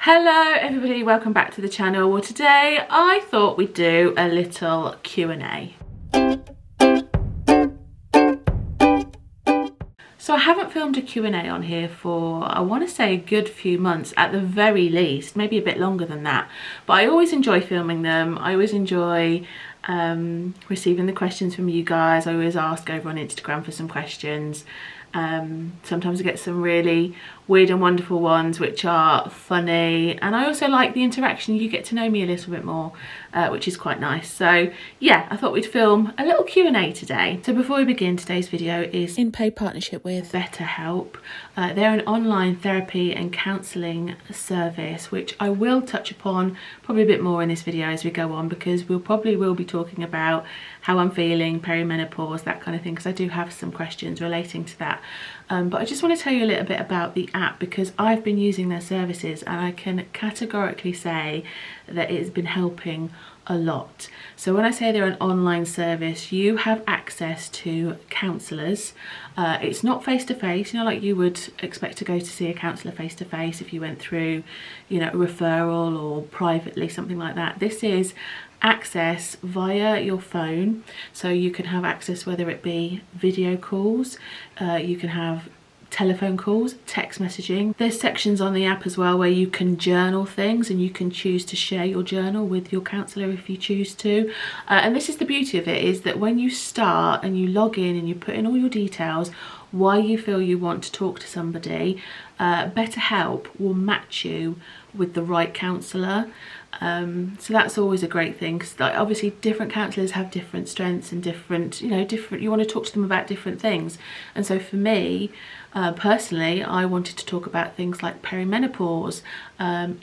Hello everybody, welcome back to the channel. Well, today I thought we'd do a little Q&A. So I haven't filmed a Q&A on here for, I want to say, a good few months at the very least, maybe a bit longer than that. But I always enjoy filming them. I always enjoy receiving the questions from you guys. I always ask over on Instagram for some questions. Sometimes I get some really weird and wonderful ones which are funny, and I also like the interaction. You get to know me a little bit more, which is quite nice. So yeah, I thought we'd film a little Q&A today. So before we begin, today's video is in paid partnership with BetterHelp. They're an online therapy and counselling service, which I will touch upon probably a bit more in this video as we go on, because we'll probably be talking about how I'm feeling, perimenopause, that kind of thing, because I do have some questions relating to that. But I just want to tell you a little bit about the app, because I've been using their services and I can categorically say that it's been helping a lot. So when I say they're an online service, you have access to counsellors. It's not face-to-face, you know, like you would expect to go to see a counsellor face-to-face if you went through, you know, a referral or privately, something like that. This is access via your phone, so you can have access whether it be video calls, you can have telephone calls, text messaging. There's sections on the app as well where you can journal things, and you can choose to share your journal with your counsellor if you choose to. And this is the beauty of it, is that when you start and you log in and you put in all your details, why you feel you want to talk to somebody, BetterHelp will match you with the right counsellor. So that's always a great thing, because obviously different counsellors have different strengths and different, you want to talk to them about different things. And so for me, personally, I wanted to talk about things like perimenopause,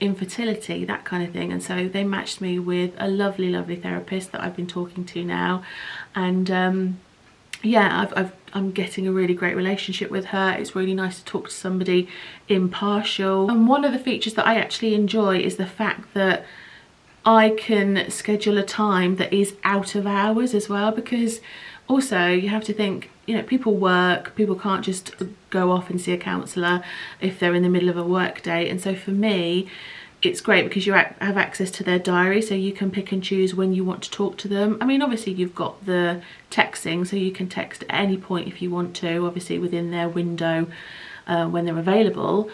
infertility, that kind of thing. And so they matched me with a lovely, lovely therapist that I've been talking to now. And yeah, I'm getting a really great relationship with her. It's really nice to talk to somebody impartial. And one of the features that I actually enjoy is the fact that I can schedule a time that is out of hours as well, because also you have to think, you know, people work, people can't just go off and see a counsellor if they're in the middle of a work day. And so for me, it's great because you have access to their diary, so you can pick and choose when you want to talk to them. I mean, obviously you've got the texting, so you can text at any point if you want to, obviously within their window when they're available.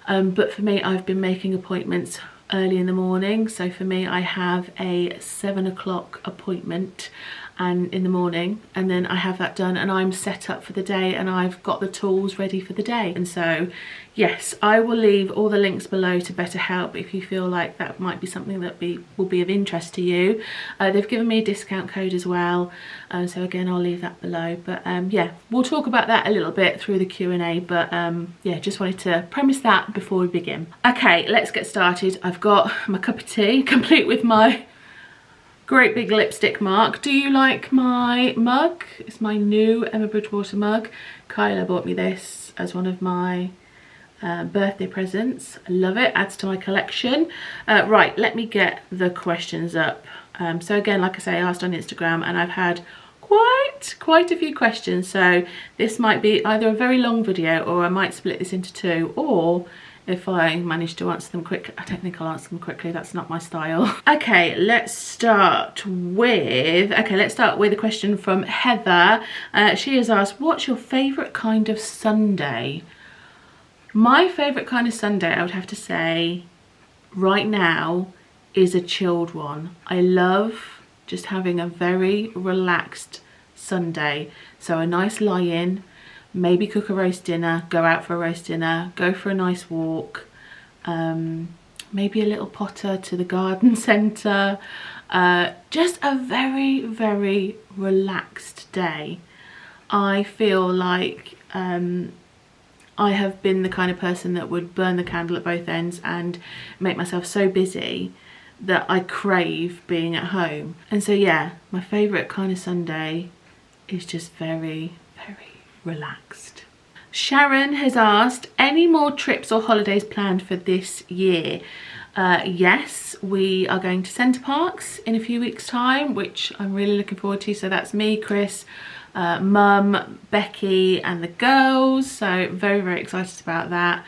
But for me, I've been making appointments early in the morning. So for me, I have a 7 o'clock appointment and in the morning, and then I have that done and I'm set up for the day and I've got the tools ready for the day. And so yes, I will leave all the links below to BetterHelp if you feel like that might be something that will be of interest to you. They've given me a discount code as well, so again I'll leave that below. But yeah, we'll talk about that a little bit through the Q&A, but yeah, just wanted to premise that before we begin. Okay, let's get started. I've got my cup of tea complete with my great big lipstick mark. Do you like my mug? It's my new Emma Bridgewater mug. Kyla bought me this as one of my birthday presents. I love it, adds to my collection. Right, let me get the questions up. So again, like I say, I asked on Instagram and I've had quite a few questions. So this might be either a very long video, or I might split this into two, or if I manage to answer them quick. I don't think I'll answer them quickly, that's not my style. Okay, let's start with a question from Heather. She has asked, what's your favourite kind of sundae? My favourite kind of sundae, I would have to say, right now, is a chilled one. I love just having a very relaxed sundae. So a nice lie-in, maybe cook a roast dinner, go out for a roast dinner, go for a nice walk, maybe a little potter to the garden centre. Just a very, very relaxed day. I feel like I have been the kind of person that would burn the candle at both ends and make myself so busy that I crave being at home. And so yeah, my favourite kind of sundae is just very, very relaxed. Sharon has asked, any more trips or holidays planned for this year? Yes, we are going to Center Parcs in a few weeks time, which I'm really looking forward to. So that's me, Chris, Mum, Becky and the girls, so very, very excited about that.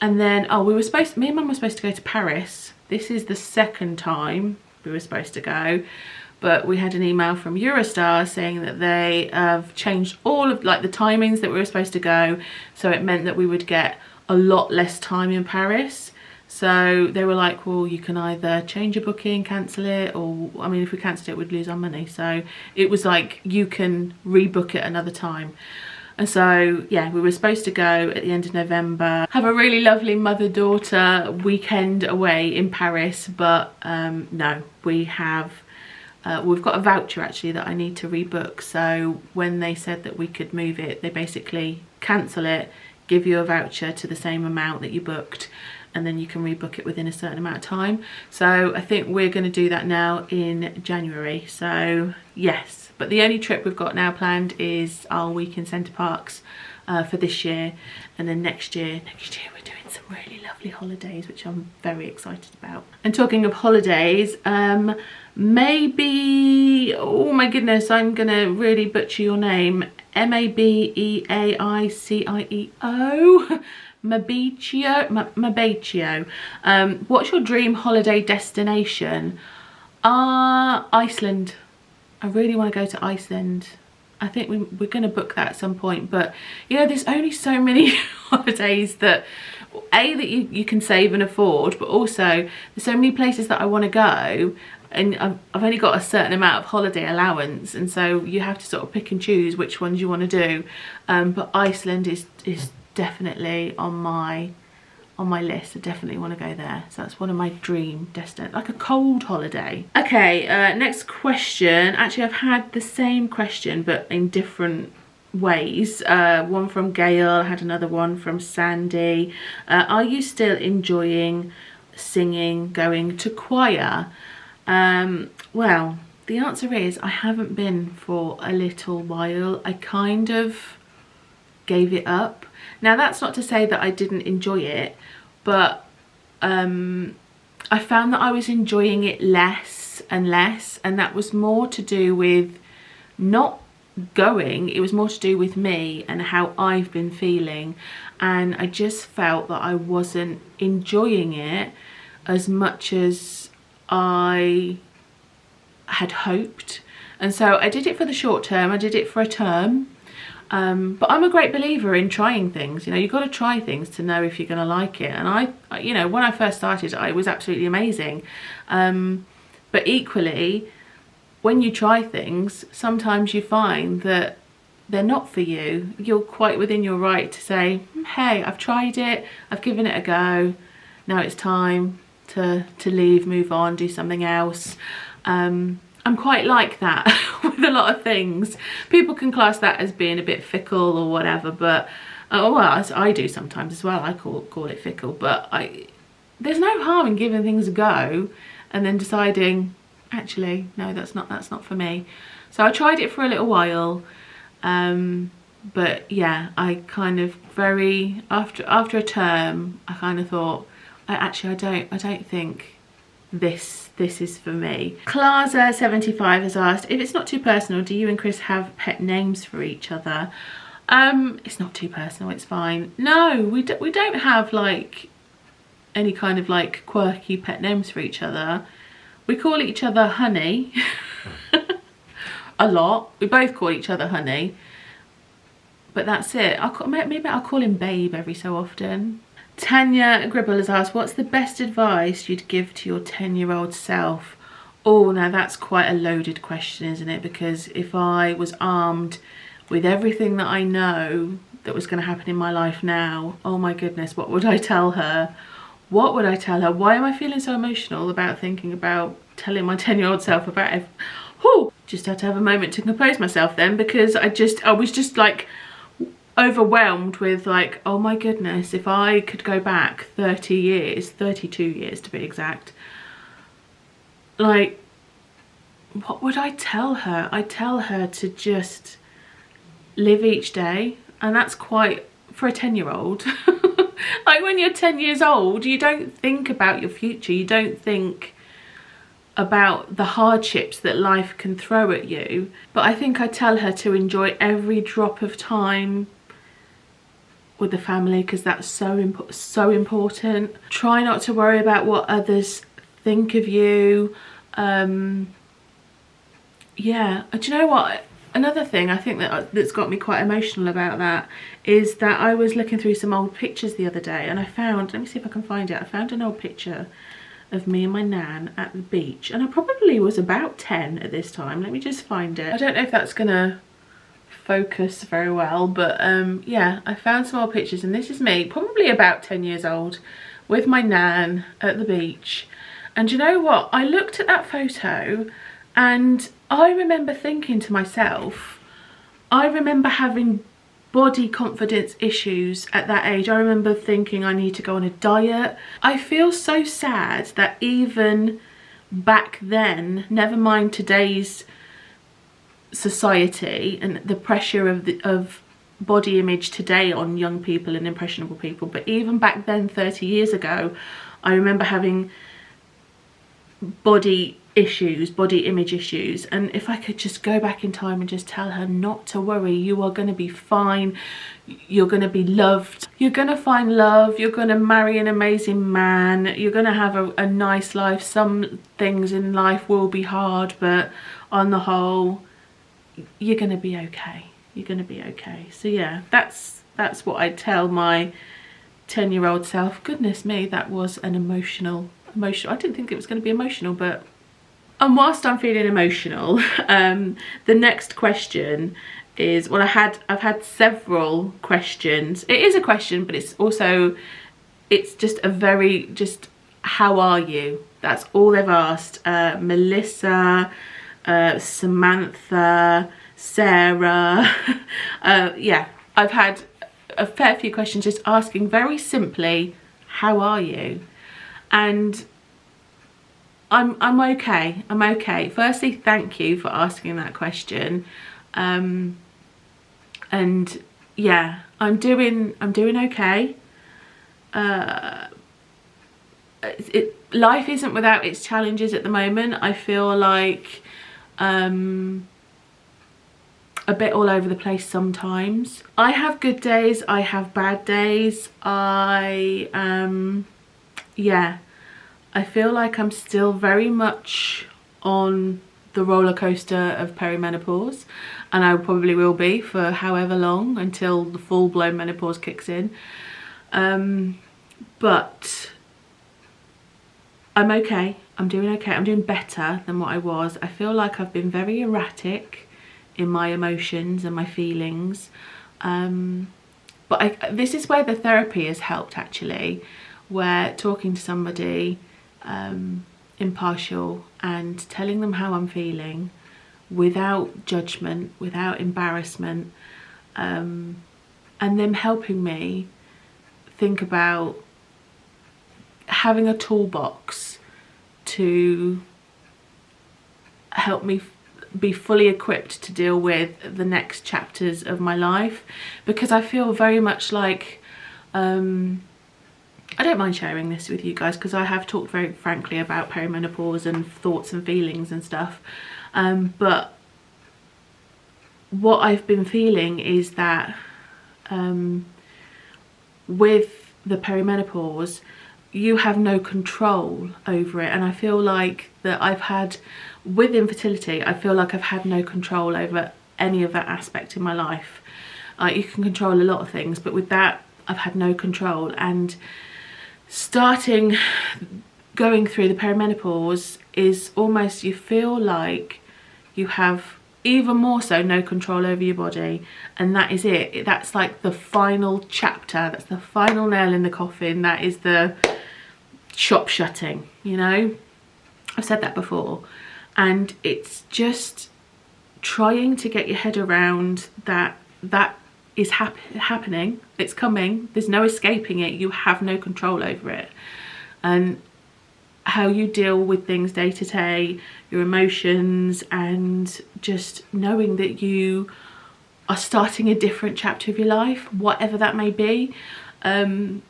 And then, oh, me and Mum were supposed to go to Paris. This is the second time we were supposed to go, but we had an email from Eurostar saying that they have changed all of like the timings that we were supposed to go, so it meant that we would get a lot less time in Paris. So they were like, well, you can either change your booking, cancel it, or I mean, if we cancelled it, we'd lose our money. So it was like, you can rebook it another time. And so, yeah, we were supposed to go at the end of November, have a really lovely mother-daughter weekend away in Paris, but no, we've got a voucher actually that I need to rebook. So when they said that we could move it, they basically cancel it, give you a voucher to the same amount that you booked, and then you can rebook it within a certain amount of time. So I think we're going to do that now in January. So yes. But the only trip we've got now planned is our week in Center Parcs for this year. And then next year we're doing some really lovely holidays, which I'm very excited about. And talking of holidays, maybe, oh my goodness, I'm going to really butcher your name. Mabeicio. Mabeicio. What's your dream holiday destination? Iceland. I really want to go to Iceland. I think we're going to book that at some point, but you know, there's only so many holidays that you can save and afford, but also there's so many places that I want to go, and I've only got a certain amount of holiday allowance, and so you have to sort of pick and choose which ones you want to do. But Iceland is definitely on my list. I definitely want to go there. So that's one of my dream destinations, like a cold holiday. Okay, next question. Actually, I've had the same question, but in different ways. One from Gail, I had another one from Sandy. Are you still enjoying singing, going to choir? Well, the answer is I haven't been for a little while. I kind of gave it up. Now, that's not to say that I didn't enjoy it, but I found that I was enjoying it less and less, and that was more to do with not going. It was more to do with me and how I've been feeling, and I just felt that I wasn't enjoying it as much as I had hoped. And so I did it for the short term. I did it for a term. But I'm a great believer in trying things. You know, you've got to try things to know if you're going to like it. And I, you know, when I first started, it was absolutely amazing. But equally, when you try things, sometimes you find that they're not for you. You're quite within your right to say, hey, I've tried it, I've given it a go. Now it's time to leave, move on, do something else. I'm quite like that with a lot of things. People can class that as being a bit fickle or whatever, but well, I do sometimes as well. I call it fickle, but there's no harm in giving things a go and then deciding, actually, no, that's not for me. So I tried it for a little while, but yeah, I kind of after a term, I kind of thought, I don't think this is for me. Claza75 has asked, if it's not too personal, do you and Chris have pet names for each other? It's not too personal, it's fine. No, we don't have like any kind of like quirky pet names for each other. We call each other Honey a lot. We both call each other Honey, but that's it. Maybe I'll call him Babe every so often. Tanya Gribble has asked, what's the best advice you'd give to your 10-year-old self? Oh, now that's quite a loaded question, isn't it? Because if I was armed with everything that I know that was going to happen in my life now, oh my goodness, what would I tell her? What would I tell her? Why am I feeling so emotional about thinking about telling my 10-year-old self about it? Whew, just had to have a moment to compose myself then, because I was just like overwhelmed with like, oh my goodness, if I could go back 30 years, 32 years to be exact, like, what would I tell her? I'd tell her to just live each day, and that's quite, for a 10-year-old. Like, when you're 10 years old, you don't think about your future, you don't think about the hardships that life can throw at you. But I think I tell her to enjoy every drop of time with the family, because that's so important. Try not to worry about what others think of you. Yeah, do you know what? Another thing I think that's got me quite emotional about that is that I was looking through some old pictures the other day, and I found, let me see if I can find it, I found an old picture of me and my nan at the beach, and I probably was about 10 at this time. Let me just find it. I don't know if that's gonna focus very well, but yeah, I found some old pictures, and this is me probably about 10 years old with my nan at the beach. And you know what, I looked at that photo and I remember thinking to myself, I remember having body confidence issues at that age. I remember thinking I need to go on a diet. I feel so sad that even back then, never mind today's society and the pressure of body image today on young people and impressionable people, but even back then 30 years ago, I remember having body issues, body image issues. And if I could just go back in time and just tell her not to worry, you are going to be fine, you're going to be loved, you're going to find love, you're going to marry an amazing man, you're going to have a nice life. Some things in life will be hard, but on the whole you're going to be okay, you're going to be okay. So yeah, that's what I'd tell my 10-year-old self. Goodness me, that was an emotional, I didn't think it was going to be emotional, but and whilst I'm feeling emotional, the next question is, well, I've had several questions. It is a question, but it's just a very, just how are you? That's all they've asked. Melissa, Samantha, Sarah. Yeah, I've had a fair few questions just asking very simply, how are you? And I'm okay, I'm okay. Firstly, thank you for asking that question. And yeah, I'm doing okay. Life isn't without its challenges at the moment. I feel like a bit all over the place sometimes. I have good days, I have bad days. Yeah, I feel like I'm still very much on the roller coaster of perimenopause, and I probably will be for however long until the full-blown menopause kicks in. But I'm okay, I'm doing okay, I'm doing better than what I was. I feel like I've been very erratic in my emotions and my feelings, but this is where the therapy has helped actually, where talking to somebody impartial and telling them how I'm feeling without judgment, without embarrassment, and them helping me think about having a toolbox to help me be fully equipped to deal with the next chapters of my life. Because I feel very much like I don't mind sharing this with you guys, because I have talked very frankly about perimenopause and thoughts and feelings and stuff, but what I've been feeling is that with the perimenopause you have no control over it, and I feel like that with infertility, I feel like I've had no control over any of that aspect in my life. You can control a lot of things, but with that I've had no control. And going through the perimenopause is almost, you feel like you have even more so no control over your body, and that is it. That's like the final chapter, that's the final nail in the coffin, that is the shop shutting, you know. I've said that before, and it's just trying to get your head around that is happening, it's coming, there's no escaping it, you have no control over it. And how you deal with things day to day, your emotions, and just knowing that you are starting a different chapter of your life, whatever that may be, and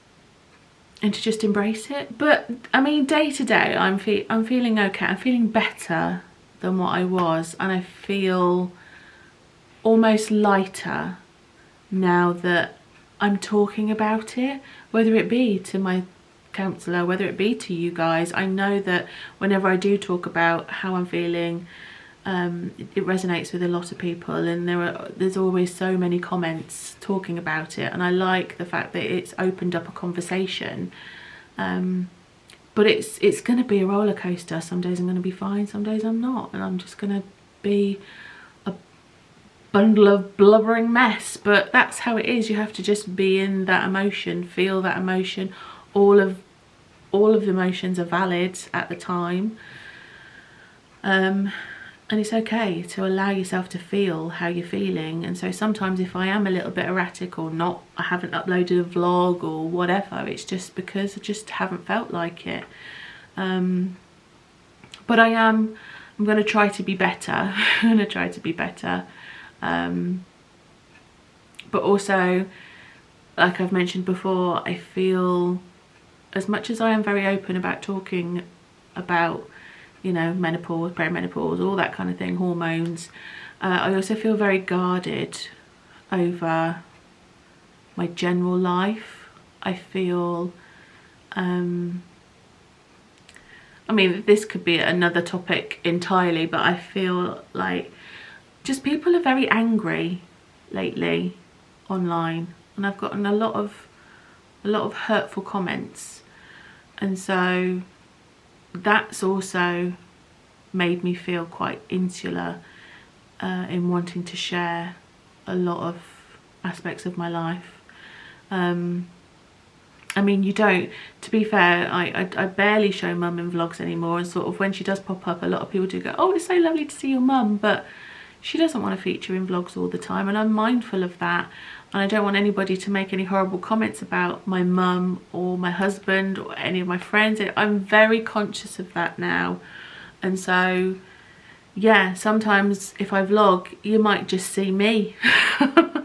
to just embrace it. But I mean, day to day I'm feeling okay, I'm feeling better than what I was, and I feel almost lighter now that I'm talking about it, whether it be to my counsellor, whether it be to you guys. I know that whenever I do talk about how I'm feeling, it resonates with a lot of people, and there's always so many comments talking about it, and I like the fact that it's opened up a conversation. But it's going to be a roller coaster. Some days I'm going to be fine, some days I'm not, and I'm just going to be a bundle of blubbering mess. But that's how it is. You have to just be in that emotion, feel that emotion. All of the emotions are valid at the time. And it's okay to allow yourself to feel how you're feeling. And so sometimes if I am a little bit erratic or not, I haven't uploaded a vlog or whatever, it's just because I just haven't felt like it. But I'm going to try to be better. I'm going to try to be better. But also, like I've mentioned before, I feel, as much as I am very open about talking about, you know, menopause, perimenopause, all that kind of thing, hormones, I also feel very guarded over my general life. I feel, I mean, this could be another topic entirely, but I feel like just people are very angry lately online, and I've gotten a lot of hurtful comments, and so that's also made me feel quite insular in wanting to share a lot of aspects of my life. I mean, you don't, to be fair, I barely show mum in vlogs anymore, and sort of when she does pop up, a lot of people do go, oh, it's so lovely to see your mum, but she doesn't want to feature in vlogs all the time, and I'm mindful of that. And I don't want anybody to make any horrible comments about my mum or my husband or any of my friends. I'm very conscious of that now. And so, yeah, sometimes if I vlog, you might just see me.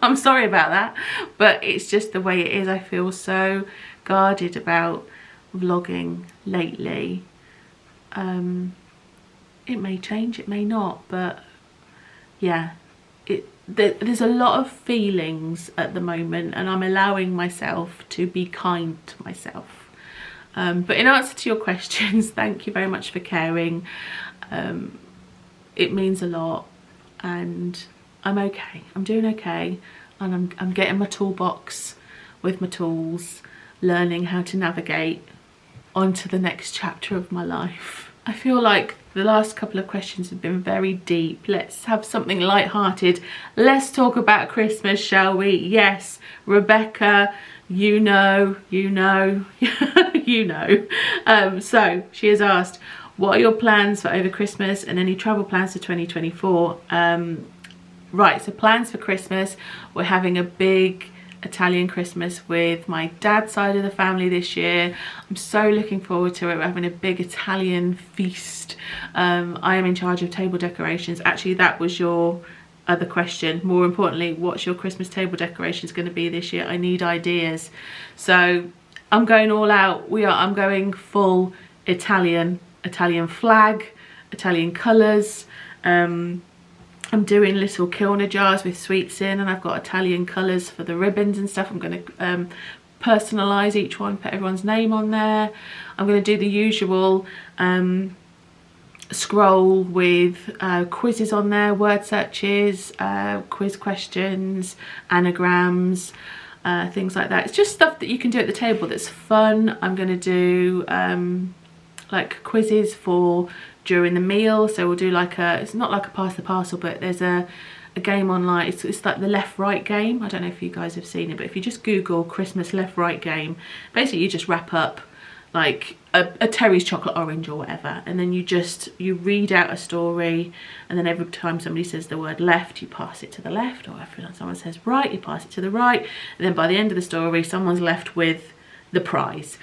I'm sorry about that, but it's just the way it is. I feel so guarded about vlogging lately. It may change, it may not, but yeah, there's a lot of feelings at the moment, and I'm allowing myself to be kind to myself. But in answer to your questions, thank you very much for caring. It means a lot, and I'm okay. I'm doing okay, and I'm getting my toolbox with my tools, learning how to navigate onto the next chapter of my life. I feel like the last couple of questions have been very deep. Let's have something light-hearted. Let's talk about Christmas, shall we? Yes, Rebecca, you know. So she has asked, what are your plans for over Christmas and any travel plans for 2024? Right, so plans for Christmas, we're having a big Italian Christmas with my dad's side of the family this year. I'm so looking forward to it. We're having a big Italian feast. I am in charge of table decorations. Actually, that was your other question. More importantly, what's your Christmas table decorations going to be this year? I need ideas. So I'm going all out. I'm going full Italian flag, Italian colours. I'm doing little Kilner jars with sweets in, and I've got Italian colours for the ribbons and stuff. I'm going to personalise each one, put everyone's name on there. I'm going to do the usual scroll with quizzes on there, word searches, quiz questions, anagrams, things like that. It's just stuff that you can do at the table that's fun. I'm going to do like quizzes for during the meal, so we'll do like it's not like a pass the parcel, but there's a game online. It's like the left right game. I don't know if you guys have seen it, but if you just Google Christmas left right game, basically you just wrap up like a Terry's chocolate orange or whatever, and then you read out a story, and then every time somebody says the word left, you pass it to the left, or every time someone says right, you pass it to the right, and then by the end of the story someone's left with the prize.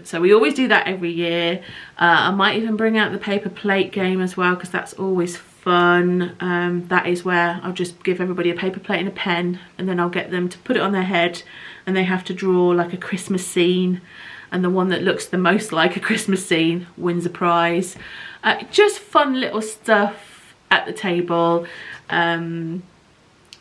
So we always do that every year. I might even bring out the paper plate game as well, because that's always fun. That is where I'll just give everybody a paper plate and a pen, and then I'll get them to put it on their head, and they have to draw like a Christmas scene, and the one that looks the most like a Christmas scene wins a prize. Just fun little stuff at the table.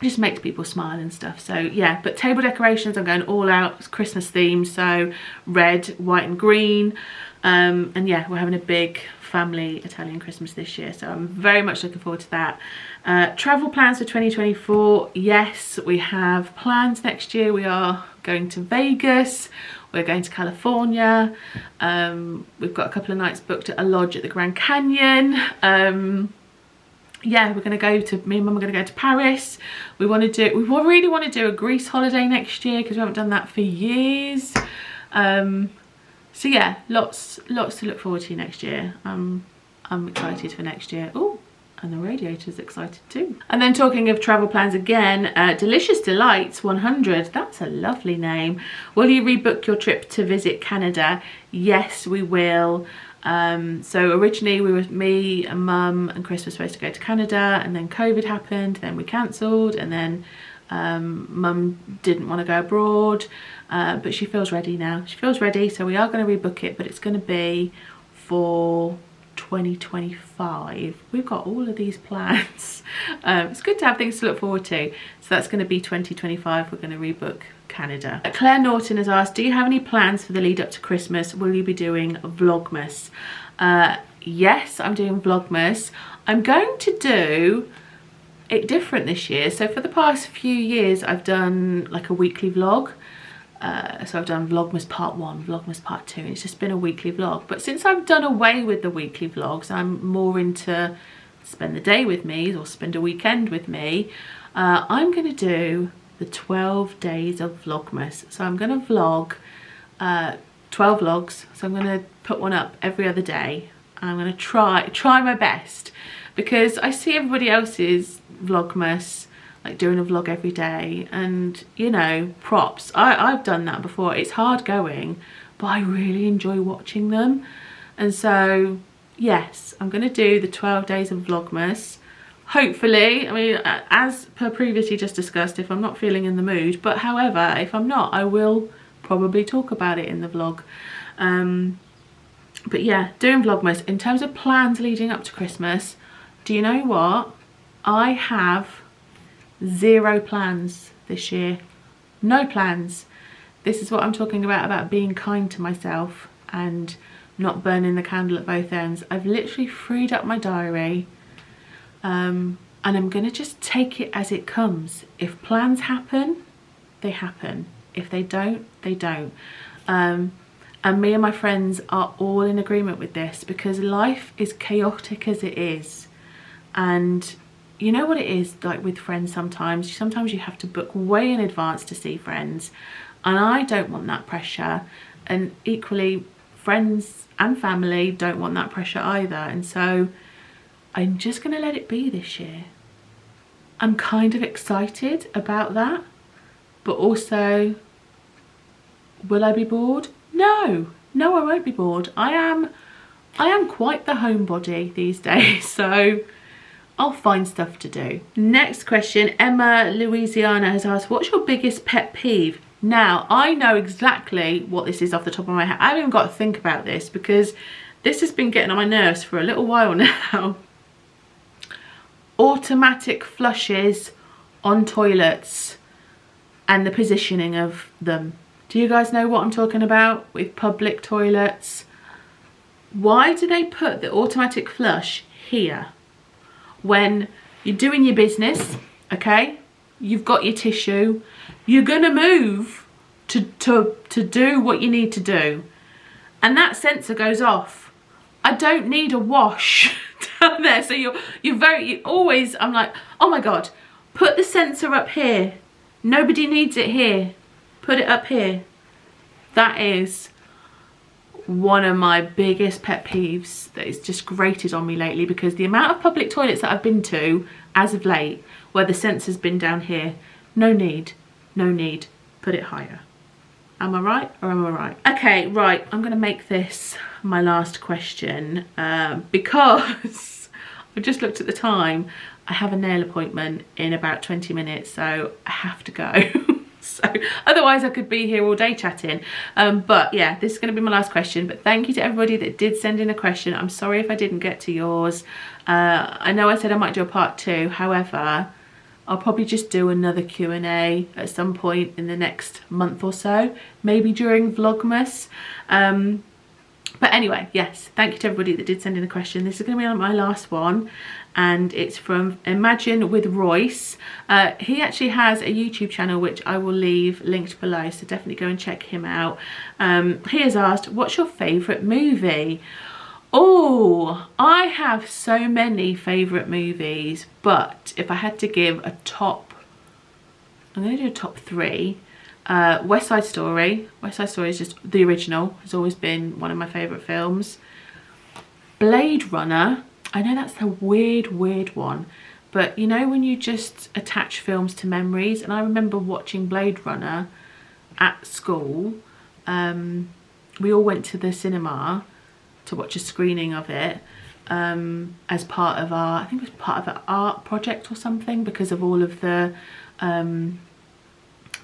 just makes people smile and stuff. So yeah, but table decorations, I'm going all out. It's Christmas themed, so red, white and green. And yeah, we're having a big family Italian Christmas this year, so I'm very much looking forward to that. Travel plans for 2024, yes, we have plans next year. We are going to Vegas, we're going to California, we've got a couple of nights booked at a lodge at the Grand Canyon. Yeah, we're going to go to, me and Mum are going to go to Paris. We really want to do a Greece holiday next year because we haven't done that for years. So yeah, lots to look forward to next year. I'm excited for next year. Oh, and the radiator's excited too. And then talking of travel plans again, Delicious Delights 100, that's a lovely name. Will you rebook your trip to visit Canada? Yes, we will. So originally me and Mum and Chris were supposed to go to Canada, and then COVID happened, then we cancelled, and then Mum didn't want to go abroad, but she feels ready now. She feels ready, so we are going to rebook it, but it's going to be for 2025. We've got all of these plans. It's good to have things to look forward to. So that's going to be 2025. We're going to rebook Canada. Claire Norton has asked, do you have any plans for the lead up to Christmas? Will you be doing Vlogmas? Yes, I'm doing Vlogmas. I'm going to do it different this year. So for the past few years I've done like a weekly vlog. So I've done Vlogmas part 1, Vlogmas part 2, and it's just been a weekly vlog. But since I've done away with the weekly vlogs, I'm more into spend the day with me or spend a weekend with me. I'm going to do the 12 days of Vlogmas. So I'm going to vlog 12 vlogs. So I'm going to put one up every other day. I'm going to try my best, because I see everybody else's Vlogmas, like doing a vlog every day, and you know, props. I've done that before. It's hard going, but I really enjoy watching them. And so yes, I'm going to do the 12 days of Vlogmas. Hopefully, I mean, as per previously just discussed, if I'm not feeling in the mood, but however, if I'm not, I will probably talk about it in the vlog. But yeah, doing Vlogmas. In terms of plans leading up to Christmas, do you know what? I have 0 plans this year. No plans. This is what I'm talking about being kind to myself and not burning the candle at both ends. I've literally freed up my diary. And I'm going to just take it as it comes. If plans happen, they happen. If they don't, they don't. And me and my friends are all in agreement with this, because life is chaotic as it is. And you know what it is like with friends sometimes. Sometimes you have to book way in advance to see friends. And I don't want that pressure. And equally, friends and family don't want that pressure either. And so I'm just going to let it be this year. I'm kind of excited about that, but also, will I be bored? No, I won't be bored. I am quite the homebody these days, so I'll find stuff to do. Next question, Emma Louisiana has asked, what's your biggest pet peeve? Now, I know exactly what this is off the top of my head. I haven't even got to think about this, because this has been getting on my nerves for a little while now. Automatic flushes on toilets and the positioning of them. Do you guys know what I'm talking about with public toilets? Why do they put the automatic flush here when you're doing your business? Okay, you've got your tissue, you're gonna move to do what you need to do, and that sensor goes off. I don't need a wash down there. So you always, I'm like, oh my God, put the sensor up here. Nobody needs it here. Put it up here. That is one of my biggest pet peeves that is just grated on me lately, because the amount of public toilets that I've been to as of late where the sensor's been down here, no need, put it higher. Am I right or am I right? Okay, right, I'm gonna make this my last question because I've just looked at the time. I have a nail appointment in about 20 minutes, so I have to go. So otherwise I could be here all day chatting. But yeah, this is going to be my last question. But thank you to everybody that did send in a question. I'm sorry if I didn't get to yours. I know I said I might do a part 2. However, I'll probably just do another Q&A at some point in the next month or so, maybe during Vlogmas. But anyway, yes, thank you to everybody that did send in a question. This is going to be my last one, and it's from Imagine with Royce. He actually has a YouTube channel which I will leave linked below, so definitely go and check him out. He has asked, what's your favourite movie? Oh, I have so many favourite movies, but if I had to give a top, I'm going to do a top 3. West Side Story. West Side Story is just the original. Has always been one of my favourite films. Blade Runner. I know that's a weird one, but you know when you just attach films to memories, and I remember watching Blade Runner at school. We all went to the cinema to watch a screening of it as part of our, I think it was part of an art project or something, because of all of the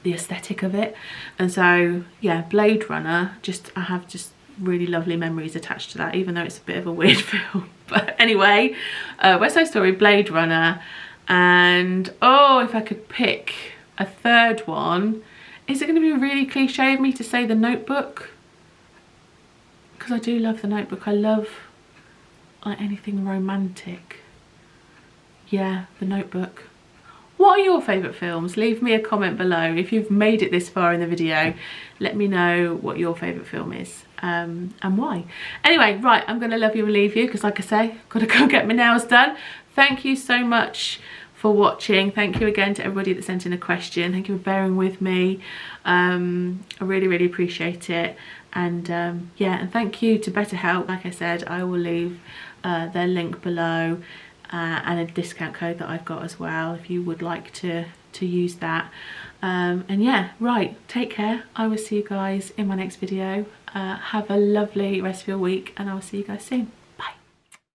aesthetic of it. And so yeah, Blade Runner, I have just really lovely memories attached to that, even though it's a bit of a weird film. But anyway, West Side Story, Blade Runner, and oh, if I could pick a third one, is it going to be really cliche of me to say The Notebook? Because I do love The Notebook. I love like anything romantic. Yeah, The Notebook. What are your favourite films? Leave me a comment below. If you've made it this far in the video, let me know what your favourite film is and why. Anyway, right, I'm going to love you and leave you because, like I say, I've got to go get my nails done. Thank you so much for watching. Thank you again to everybody that sent in a question. Thank you for bearing with me. I really appreciate it. And yeah, and thank you to BetterHelp. Like I said, I will leave their link below. And a discount code that I've got as well if you would like to use that. And yeah, right, take care. I will see you guys in my next video. Have a lovely rest of your week, and I will see you guys soon.